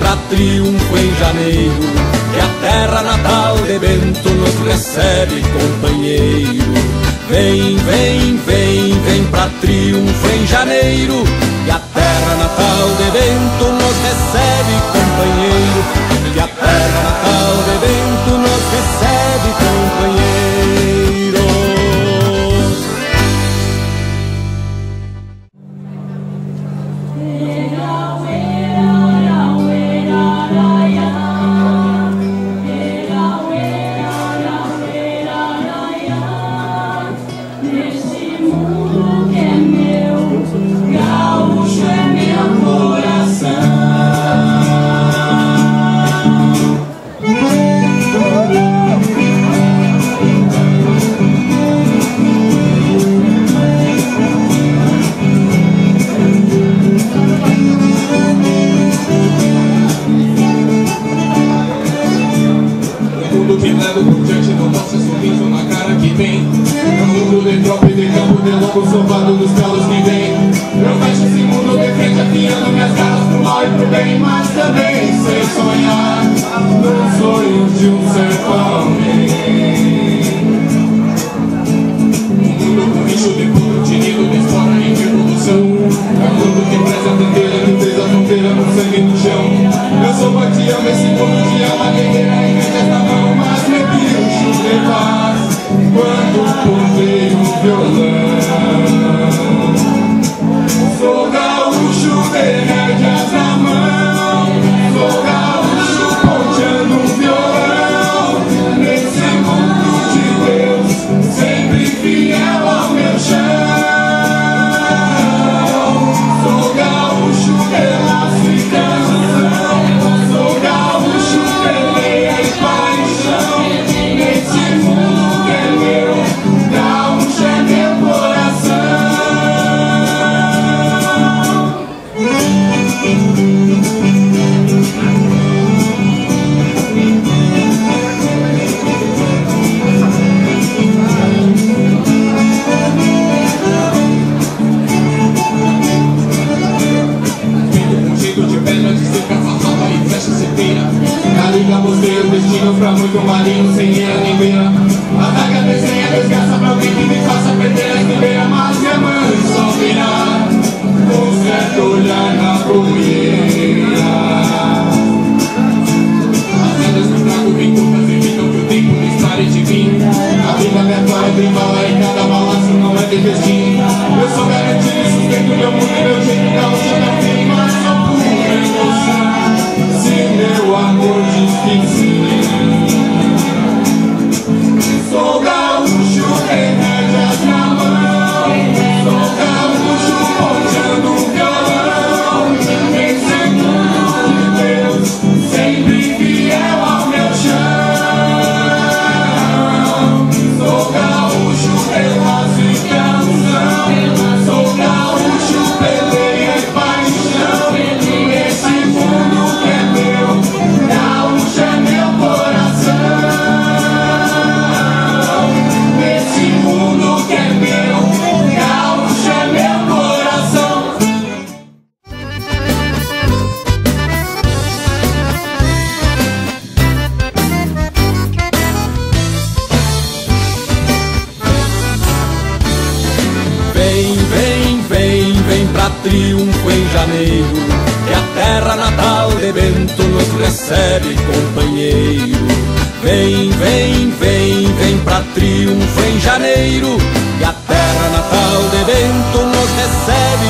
pra triunfo em janeiro, que a terra natal de Bento nos recebe, companheiro. Vem, vem, vem, vem pra triunfo em janeiro, que a terra natal de Bento nos recebe, companheiro. Que a terra natal de Bento nos recebe, companheiro. Sovado dos calos que vem. Eu vejo esse mundo de frente afiando minhas garras pro mal e pro bem, mas também sei sonhar no sonho de um sertão. Um mundo com lixo de puro, tinido de espora e de evolução. É um mundo que preza a fronteira, que fez a fronteira no sangue no chão. Eu sou batião, esse mundo de alma guerreira e vejo esta mão, mas me deixo levar quando pontei o violão. Sou gaúcho de rédeas na mão, sou gaúcho ponteando um violão, nesse mundo de Deus, sempre fiel ao meu chão. Sou gaúcho de laço e canção, sou gaúcho de leia e paixão, nesse mundo que é meu, gaúcho é meu coração. Mostrei o destino pra muito marinho sem guia nem beira. A daga desenha desgraça pra alguém que me faça perder a ribeira. Mas minha mãe só virá com certo olhar na poeira. As vendas que eu trago vem curtas, evitam que o tempo me espare de mim. A vida me atua, tem bala e cada balaço não é de destino. Eu sou garantido e sustento meu mundo e meu jeito gaúcho também. Mas só por emoção, se meu amor diz que sim. Sou gaúcho de rédeas na mão, sou gaúcho ponteando um violão, nesse mundo de Deus, sempre fiel ao meu chão. Sou gaúcho de laço e canção, sou gaúcho de leia e paixão, nesse mundo que é meu, gaúcho é meu coração. Nesse mundo que é meu, gaúcho é meu coração. Vem, vem, vem, vem pra triunfo em janeiro, que a terra natal de Bento nos recebe, companheiro. Vem, vem, vem, vem pra triunfo em janeiro, que a terra natal de Bento nos recebe,